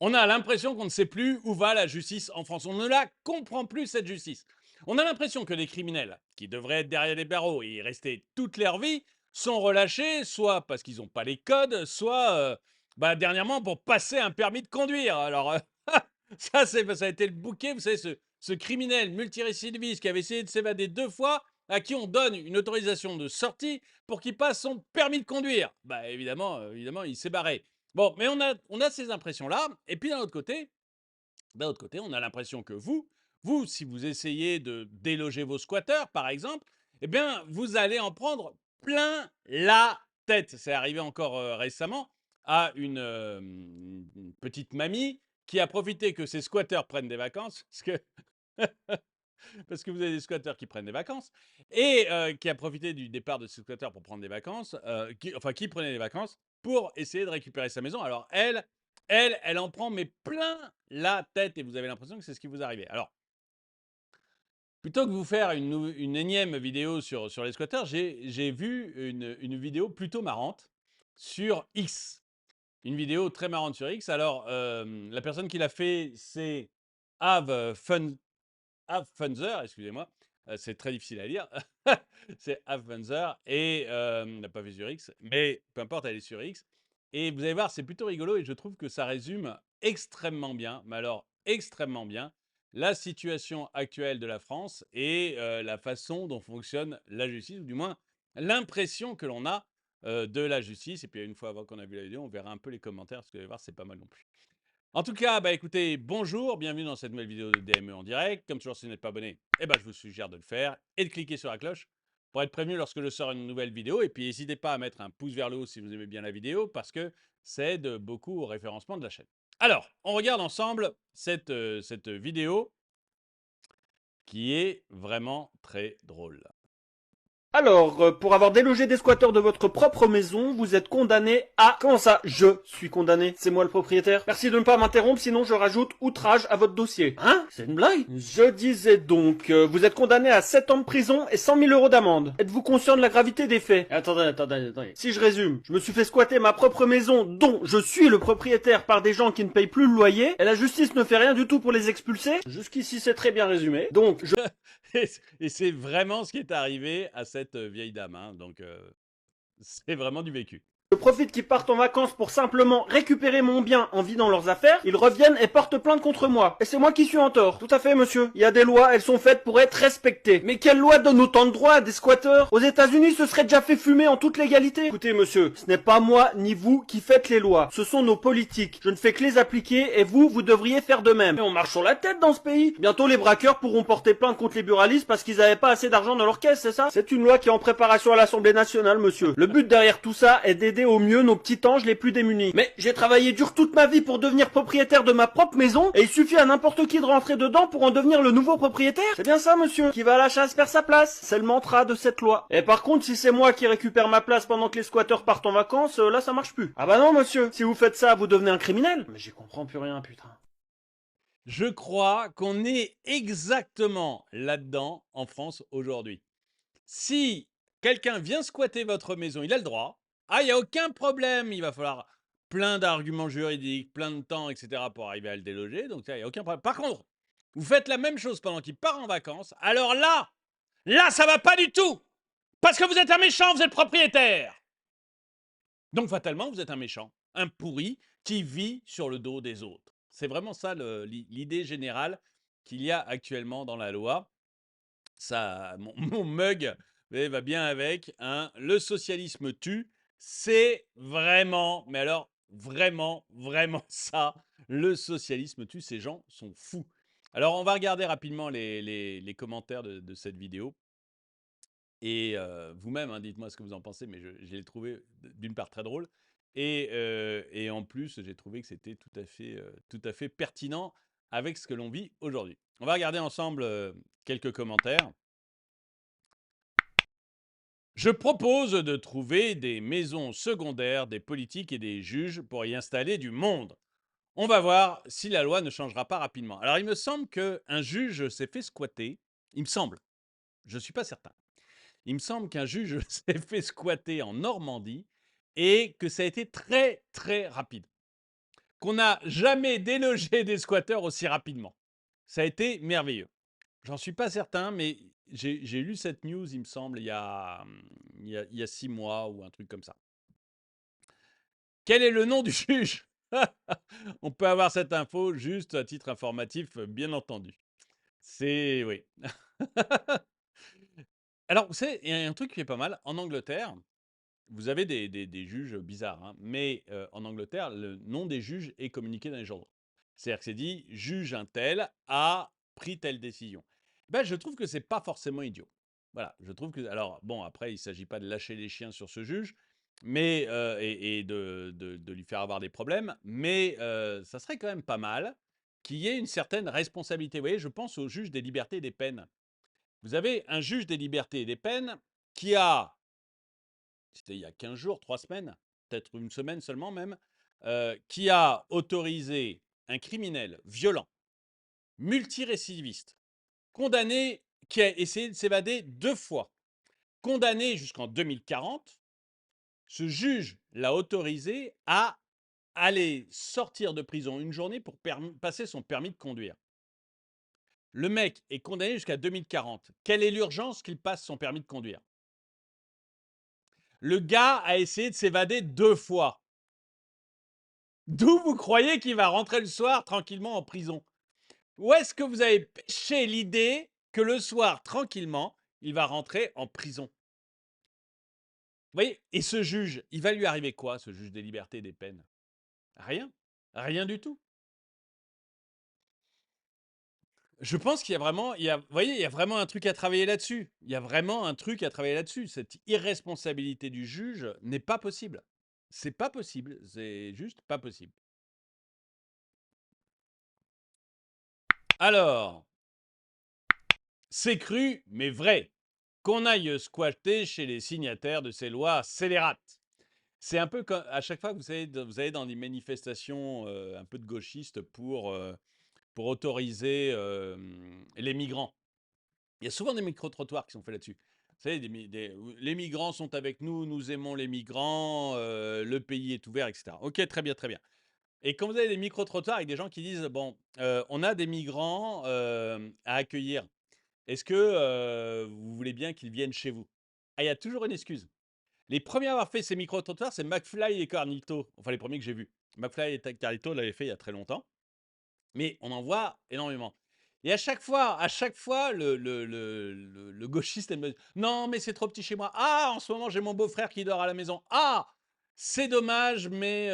On a l'impression qu'on ne sait plus où va la justice en France. On ne la comprend plus, cette justice. On a l'impression que les criminels, qui devraient être derrière les barreaux et y rester toute leur vie, sont relâchés, soit parce qu'ils n'ont pas les codes, soit dernièrement pour passer un permis de conduire. Alors, ça a été le bouquet, vous savez, ce criminel multirécidiviste qui avait essayé de s'évader 2 fois, à qui on donne une autorisation de sortie pour qu'il passe son permis de conduire. Évidemment, il s'est barré. Bon, mais on a ces impressions-là. Et puis d'un autre côté, on a l'impression que vous, si vous essayez de déloger vos squatteurs, par exemple, eh bien, vous allez en prendre plein la tête. C'est arrivé encore récemment à une petite mamie qui a profité que ses squatteurs prennent des vacances, parce que vous avez des squatteurs qui prennent des vacances, et qui a profité du départ de ces squatteurs pour prendre des vacances, qui prenaient des vacances pour essayer de récupérer sa maison. Alors elle en prend mais plein la tête et vous avez l'impression que c'est ce qui vous arrive. Alors, plutôt que de vous faire une énième vidéo sur les squatteurs, j'ai vu une vidéo plutôt marrante sur X. Une vidéo très marrante sur X. Alors, la personne qui l'a fait, c'est Have Fun Funzer, excusez-moi, c'est très difficile à lire. C'est Funzer et elle n'a pas fait sur X, mais peu importe, elle est sur X. Et vous allez voir, c'est plutôt rigolo et je trouve que ça résume extrêmement bien, mais alors extrêmement bien, la situation actuelle de la France et la façon dont fonctionne la justice, ou du moins l'impression que l'on a de la justice. Et puis une fois avant qu'on a vu la vidéo, on verra un peu les commentaires, parce que vous allez voir, c'est pas mal non plus. En tout cas, écoutez, bonjour, bienvenue dans cette nouvelle vidéo de DME en direct. Comme toujours, si vous n'êtes pas abonné, je vous suggère de le faire et de cliquer sur la cloche pour être prévenu lorsque je sors une nouvelle vidéo. Et puis, n'hésitez pas à mettre un pouce vers le haut si vous aimez bien la vidéo, parce que ça aide beaucoup au référencement de la chaîne. Alors, on regarde ensemble cette vidéo qui est vraiment très drôle. Alors, pour avoir délogé des squatteurs de votre propre maison, vous êtes condamné à... Comment ça, je suis condamné? C'est moi le propriétaire? Merci de ne pas m'interrompre, sinon je rajoute outrage à votre dossier. Hein? C'est une blague? Je disais donc, vous êtes condamné à 7 ans de prison et 100 000 euros d'amende. Êtes-vous conscient de la gravité des faits? Attendez. Si je résume, je me suis fait squatter ma propre maison, dont je suis le propriétaire, par des gens qui ne payent plus le loyer, et la justice ne fait rien du tout pour les expulser. Jusqu'ici, c'est très bien résumé. Donc, je... Et c'est vraiment ce qui est arrivé à cette vieille dame. Hein. Donc, c'est vraiment du vécu. Je profite qu'ils partent en vacances pour simplement récupérer mon bien en vidant leurs affaires, ils reviennent et portent plainte contre moi. Et c'est moi qui suis en tort. Tout à fait, monsieur. Il y a des lois, elles sont faites pour être respectées. Mais quelle loi donne autant de droits à des squatteurs? Aux États-Unis, ce serait déjà fait fumer en toute légalité. Écoutez, monsieur, ce n'est pas moi ni vous qui faites les lois. Ce sont nos politiques. Je ne fais que les appliquer et vous devriez faire de même. Mais on marche sur la tête dans ce pays. Bientôt, les braqueurs pourront porter plainte contre les buralistes parce qu'ils n'avaient pas assez d'argent dans leur caisse, c'est ça? C'est une loi qui est en préparation à l'Assemblée nationale, monsieur. Le but derrière tout ça est d'aider au mieux nos petits anges les plus démunis. Mais j'ai travaillé dur toute ma vie pour devenir propriétaire de ma propre maison, et il suffit à n'importe qui de rentrer dedans pour en devenir le nouveau propriétaire? C'est bien ça, monsieur. Qui va à la chasse perd sa place. C'est le mantra de cette loi. Et par contre, si c'est moi qui récupère ma place pendant que les squatteurs partent en vacances, là ça marche plus. Ah bah non, monsieur. Si vous faites ça, vous devenez un criminel. Mais j'y comprends plus rien, putain. Je crois qu'on est exactement là-dedans en France aujourd'hui. Si quelqu'un vient squatter votre maison, il a le droit. Ah, il n'y a aucun problème. Il va falloir plein d'arguments juridiques, plein de temps, etc. pour arriver à le déloger. Donc, il n'y a aucun problème. Par contre, vous faites la même chose pendant qu'il part en vacances. Alors là, ça va pas du tout. Parce que vous êtes un méchant, vous êtes propriétaire. Donc, fatalement, vous êtes un méchant, un pourri qui vit sur le dos des autres. C'est vraiment ça l'idée générale qu'il y a actuellement dans la loi. Ça, mon mug va bien avec. Hein. Le socialisme tue. C'est vraiment, mais alors vraiment ça. Le socialisme tue. Ces gens sont fous. Alors, on va regarder rapidement les commentaires de cette vidéo. Et vous-même, hein, dites-moi ce que vous en pensez, mais je l'ai trouvé d'une part très drôle. Et en plus, j'ai trouvé que c'était tout à fait pertinent avec ce que l'on vit aujourd'hui. On va regarder ensemble quelques commentaires. Je propose de trouver des maisons secondaires, des politiques et des juges pour y installer du monde. On va voir si la loi ne changera pas rapidement. Alors, il me semble qu'un juge s'est fait squatter. Il me semble. Je ne suis pas certain. Il me semble qu'un juge s'est fait squatter en Normandie et que ça a été très, très rapide. qu'on n'a jamais délogé des squatteurs aussi rapidement. Ça a été merveilleux. J'en suis pas certain, mais j'ai lu cette news, il me semble, il y a 6 mois ou un truc comme ça. Quel est le nom du juge? On peut avoir cette info juste à titre informatif, bien entendu. C'est oui. Alors, vous savez, il y a un truc qui est pas mal. En Angleterre, vous avez des juges bizarres, hein, mais en Angleterre, le nom des juges est communiqué dans les journaux. C'est-à-dire que c'est dit: «Juge un tel a pris telle décision». Ben, je trouve que c'est pas forcément idiot. Voilà, je trouve que alors bon, après, il s'agit pas de lâcher les chiens sur ce juge, mais et de lui faire avoir des problèmes, mais ça serait quand même pas mal qu'il y ait une certaine responsabilité. Vous voyez, je pense au juge des libertés et des peines. Vous avez un juge des libertés et des peines qui a c'était il y a 15 jours, 3 semaines, peut-être une semaine seulement même, qui a autorisé un criminel violent, multirécidiviste, condamné, qui a essayé de s'évader 2 fois, condamné jusqu'en 2040. Ce juge l'a autorisé à aller sortir de prison une journée pour passer son permis de conduire. Le mec est condamné jusqu'à 2040. Quelle est l'urgence qu'il passe son permis de conduire? Le gars a essayé de s'évader 2 fois. D'où vous croyez qu'il va rentrer le soir tranquillement en prison? Où est-ce que vous avez pêché l'idée que le soir, tranquillement, il va rentrer en prison? Vous voyez? Et ce juge, il va lui arriver quoi, ce juge des libertés et des peines? Rien. Rien du tout. Je pense qu'il y a vraiment, vous voyez, il y a vraiment un truc à travailler là-dessus. Il y a vraiment un truc à travailler là-dessus. Cette irresponsabilité du juge n'est pas possible. C'est pas possible. C'est juste pas possible. Alors, c'est cru, mais vrai, qu'on aille squatter chez les signataires de ces lois scélérates. C'est un peu comme à chaque fois que vous allez dans des manifestations un peu de gauchistes pour autoriser les migrants. Il y a souvent des micro-trottoirs qui sont faits là-dessus. Vous savez, les migrants sont avec nous, nous aimons les migrants, le pays est ouvert, etc. Ok, très bien, très bien. Et quand vous avez des micro-trottoirs avec des gens qui disent, bon, on a des migrants à accueillir, est-ce que vous voulez bien qu'ils viennent chez vous? Ah, il y a toujours une excuse. Les premiers à avoir fait ces micro-trottoirs, c'est McFly et Carlito. Enfin, les premiers que j'ai vus. McFly et Carlito l'avaient fait il y a très longtemps. Mais on en voit énormément. Et à chaque fois, le gauchiste, elle me dit: «Non, mais c'est trop petit chez moi. Ah, en ce moment, j'ai mon beau-frère qui dort à la maison. Ah, c'est dommage, mais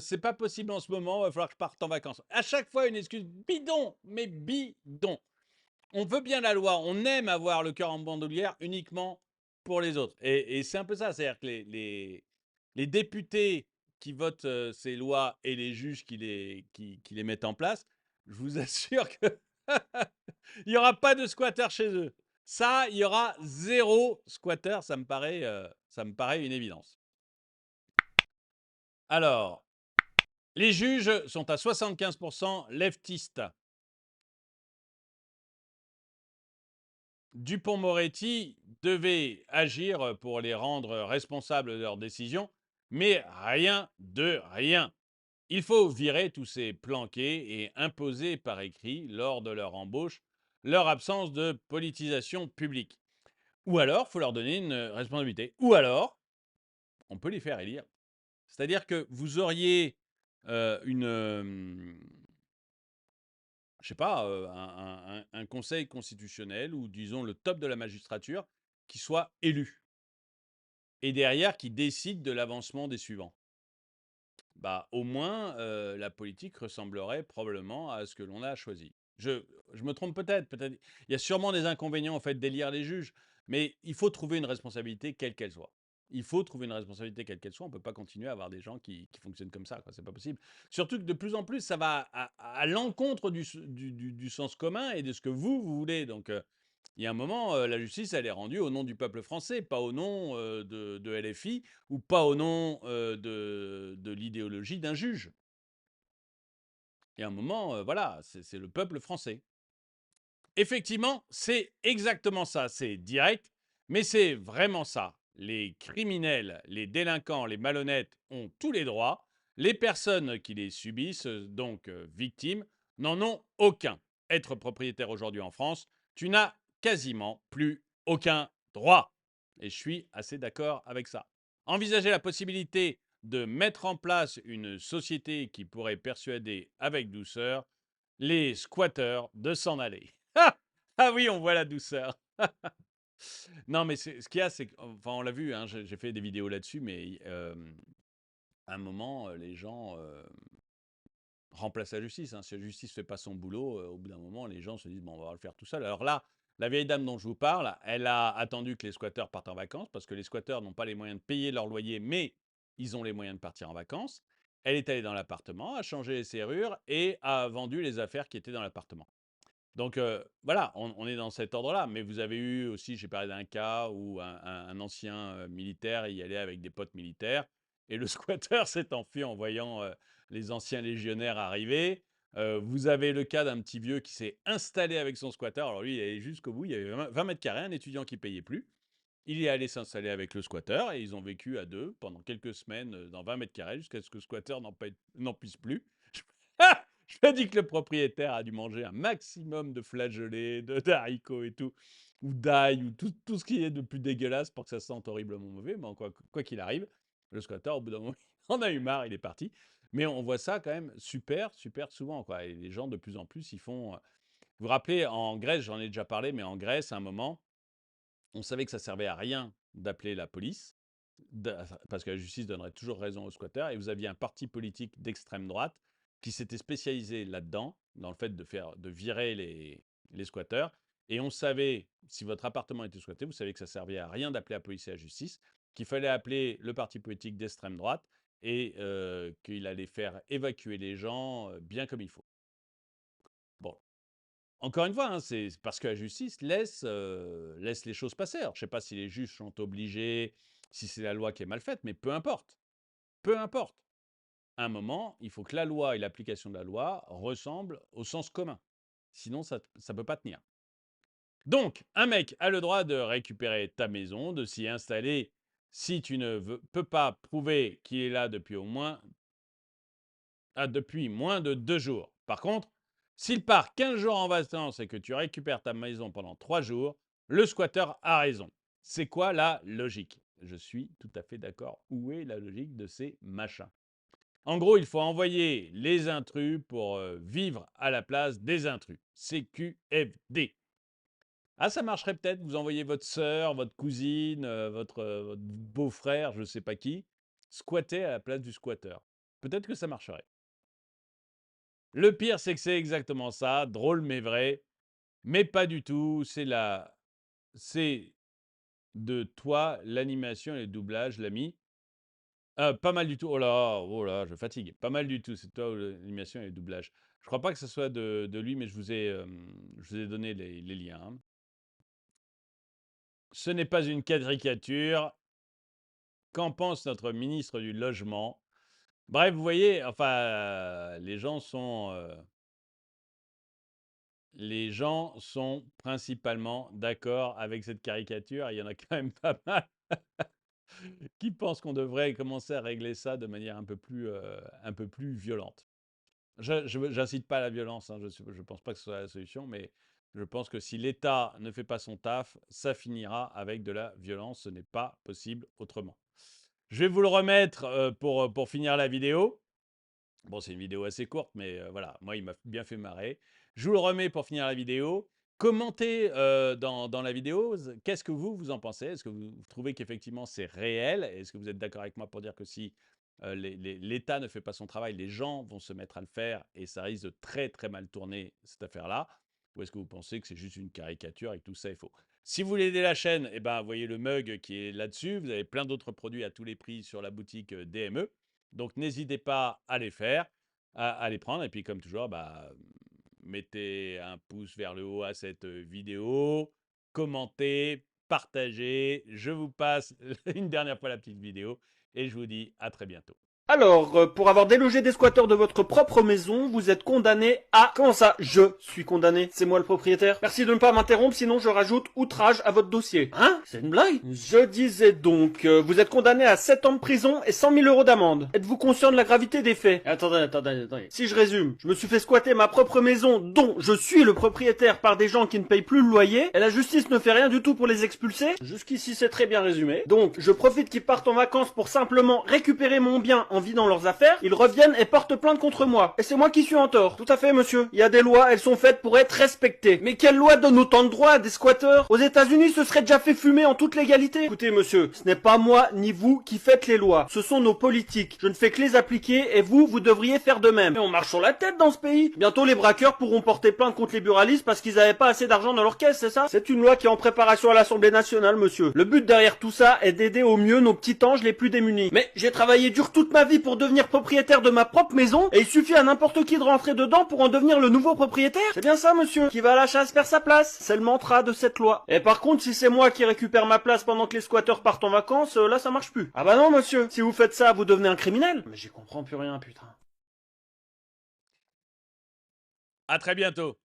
c'est pas possible en ce moment, il va falloir que je parte en vacances». À chaque fois, une excuse bidon, mais bidon. On veut bien la loi, on aime avoir le cœur en bandoulière uniquement pour les autres. Et c'est un peu ça, c'est-à-dire que les députés qui votent ces lois et les juges qui les mettent en place, je vous assure que il n'y aura pas de squatters chez eux. Ça, il y aura zéro squatter, ça me paraît une évidence. Alors, les juges sont à 75% leftistes. Dupond-Moretti devait agir pour les rendre responsables de leurs décisions, mais rien de rien. Il faut virer tous ces planqués et imposer par écrit, lors de leur embauche, leur absence de politisation publique. Ou alors, il faut leur donner une responsabilité. Ou alors, on peut les faire élire. C'est-à-dire que vous auriez je sais pas, un conseil constitutionnel ou disons le top de la magistrature qui soit élu et derrière qui décide de l'avancement des suivants. Bah, au moins, la politique ressemblerait probablement à ce que l'on a choisi. Je me trompe peut-être. Il y a sûrement des inconvénients au fait d'élire les juges, mais il faut trouver une responsabilité quelle qu'elle soit. Il faut trouver une responsabilité quelle qu'elle soit. On ne peut pas continuer à avoir des gens qui fonctionnent comme ça, quoi. C'est pas possible. Surtout que de plus en plus, ça va à l'encontre du sens commun et de ce que vous voulez. Donc, il y a un moment, la justice, elle est rendue au nom du peuple français, pas au nom de LFI ou pas au nom de l'idéologie d'un juge. Il y a un moment, voilà, c'est le peuple français. Effectivement, c'est exactement ça. C'est direct, mais c'est vraiment ça. Les criminels, les délinquants, les malhonnêtes ont tous les droits. Les personnes qui les subissent, donc victimes, n'en ont aucun. Être propriétaire aujourd'hui en France, tu n'as quasiment plus aucun droit. Et je suis assez d'accord avec ça. Envisager la possibilité de mettre en place une société qui pourrait persuader avec douceur les squatteurs de s'en aller. Ah, ah oui, on voit la douceur. Non, mais ce qu'il y a, c'est enfin, on l'a vu, hein, j'ai fait des vidéos là-dessus, mais à un moment, les gens remplacent la justice, hein. Si la justice ne fait pas son boulot, au bout d'un moment, les gens se disent bon, on va le faire tout seul. Alors là, la vieille dame dont je vous parle, elle a attendu que les squatteurs partent en vacances parce que les squatteurs n'ont pas les moyens de payer leur loyer, mais ils ont les moyens de partir en vacances. Elle est allée dans l'appartement, a changé les serrures et a vendu les affaires qui étaient dans l'appartement. Donc voilà, on est dans cet ordre-là. Mais vous avez eu aussi, j'ai parlé d'un cas où un ancien militaire y allait avec des potes militaires et le squatteur s'est enfui en voyant les anciens légionnaires arriver. Vous avez le cas d'un petit vieux qui s'est installé avec son squatter. Alors lui, il est allé jusqu'au bout. Il y avait 20 mètres carrés, un étudiant qui payait plus. Il est allé s'installer avec le squatter et ils ont vécu à deux pendant quelques semaines dans 20 mètres carrés jusqu'à ce que le squatter n'en puisse plus. Je me dis que le propriétaire a dû manger un maximum de flageolets, d'haricots et tout, ou d'ail, ou tout ce qui est de plus dégueulasse pour que ça sente horriblement mauvais. Mais quoi qu'il arrive, le squatter, au bout d'un moment, il en a eu marre, il est parti. Mais on voit ça quand même super, super souvent, quoi. Et les gens, de plus en plus, ils font. Vous vous rappelez, en Grèce, j'en ai déjà parlé, mais en Grèce, à un moment, on savait que ça servait à rien d'appeler la police, parce que la justice donnerait toujours raison aux squatteurs, et vous aviez un parti politique d'extrême droite qui s'était spécialisé là-dedans, dans le fait de virer les squatteurs, et on savait, si votre appartement était squatté, vous savez que ça servait à rien d'appeler la police et la justice, qu'il fallait appeler le parti politique d'extrême droite, et qu'il allait faire évacuer les gens bien comme il faut. Bon, encore une fois, hein, c'est parce que la justice laisse les choses passer. Alors, je ne sais pas si les juges sont obligés, si c'est la loi qui est mal faite, mais peu importe. Peu importe. À un moment, il faut que la loi et l'application de la loi ressemblent au sens commun. Sinon, ça ne peut pas tenir. Donc, un mec a le droit de récupérer ta maison, de s'y installer si tu ne peux pas prouver qu'il est là depuis moins de 2 jours. Par contre, s'il part 15 jours en vacances et que tu récupères ta maison pendant 3 jours, le squatteur a raison. C'est quoi la logique? Je suis tout à fait d'accord. Où est la logique de ces machins? En gros, il faut envoyer les intrus pour vivre à la place des intrus. CQFD. Ah, ça marcherait peut-être, vous envoyez votre sœur, votre cousine, votre beau-frère, je ne sais pas qui, squatter à la place du squatteur. Peut-être que ça marcherait. Le pire, c'est que c'est exactement ça, drôle mais vrai, mais pas du tout. C'est de toi l'animation et le doublage, l'ami. Pas mal du tout. Oh là, je fatigue. Pas mal du tout. C'est toi l'animation et le doublage. Je crois pas que ce soit de lui, mais je vous ai donné les liens, hein. Ce n'est pas une caricature. Qu'en pense notre ministre du Logement? Bref, vous voyez, enfin, les gens sont principalement d'accord avec cette caricature. Il y en a quand même pas mal qui pensent qu'on devrait commencer à régler ça de manière un peu plus violente. Je n'incite pas à la violence, hein, je ne pense pas que ce soit la solution, mais je pense que si l'État ne fait pas son taf, ça finira avec de la violence. Ce n'est pas possible autrement. Je vais vous le remettre pour finir la vidéo. Bon, c'est une vidéo assez courte, mais voilà, moi, il m'a bien fait marrer. Je vous le remets pour finir la vidéo. Commentez dans la vidéo, qu'est-ce que vous en pensez? Est-ce que vous trouvez qu'effectivement c'est réel? Est-ce que vous êtes d'accord avec moi pour dire que si l'État ne fait pas son travail, les gens vont se mettre à le faire et ça risque de très très mal tourner cette affaire-là? Ou est-ce que vous pensez que c'est juste une caricature et que tout ça est faux? Si vous voulez aider la chaîne, eh ben, voyez le mug qui est là-dessus. Vous avez plein d'autres produits à tous les prix sur la boutique DME. Donc n'hésitez pas à les faire, à les prendre. Et puis comme toujours, bah, mettez un pouce vers le haut à cette vidéo, commentez, partagez. Je vous passe une dernière fois la petite vidéo et je vous dis à très bientôt. Alors, pour avoir délogé des squatteurs de votre propre maison, vous êtes condamné à... Comment ça, je suis condamné? C'est moi le propriétaire? Merci de ne pas m'interrompre, sinon je rajoute outrage à votre dossier. Hein? C'est une blague? Je disais donc, vous êtes condamné à 7 ans de prison et 100 000 euros d'amende. Êtes-vous conscient de la gravité des faits? Attendez. Si je résume, je me suis fait squatter ma propre maison, dont je suis le propriétaire, par des gens qui ne payent plus le loyer, et la justice ne fait rien du tout pour les expulser. Jusqu'ici, c'est très bien résumé. Donc, je profite qu'ils partent en vacances pour simplement récupérer mon bien en vidant leurs affaires, ils reviennent et portent plainte contre moi. Et c'est moi qui suis en tort. Tout à fait, monsieur. Il y a des lois, elles sont faites pour être respectées. Mais quelle loi donne autant de droits à des squatteurs? Aux États-Unis, ce serait déjà fait fumer en toute légalité. Écoutez, monsieur, ce n'est pas moi ni vous qui faites les lois. Ce sont nos politiques. Je ne fais que les appliquer et vous devriez faire de même. Mais on marche sur la tête dans ce pays. Bientôt, les braqueurs pourront porter plainte contre les buralistes parce qu'ils n'avaient pas assez d'argent dans leur caisse, c'est ça? C'est une loi qui est en préparation à l'Assemblée nationale, monsieur. Le but derrière tout ça est d'aider au mieux nos petits anges les plus démunis. Mais j'ai travaillé dur toute ma vie pour devenir propriétaire de ma propre maison et il suffit à n'importe qui de rentrer dedans pour en devenir le nouveau propriétaire? C'est bien ça, monsieur. Qui va à la chasse perd sa place. C'est le mantra de cette loi. Et par contre, si c'est moi qui récupère ma place pendant que les squatteurs partent en vacances, là ça marche plus. Ah bah non, monsieur. Si vous faites ça, vous devenez un criminel. Mais j'y comprends plus rien, putain. À très bientôt.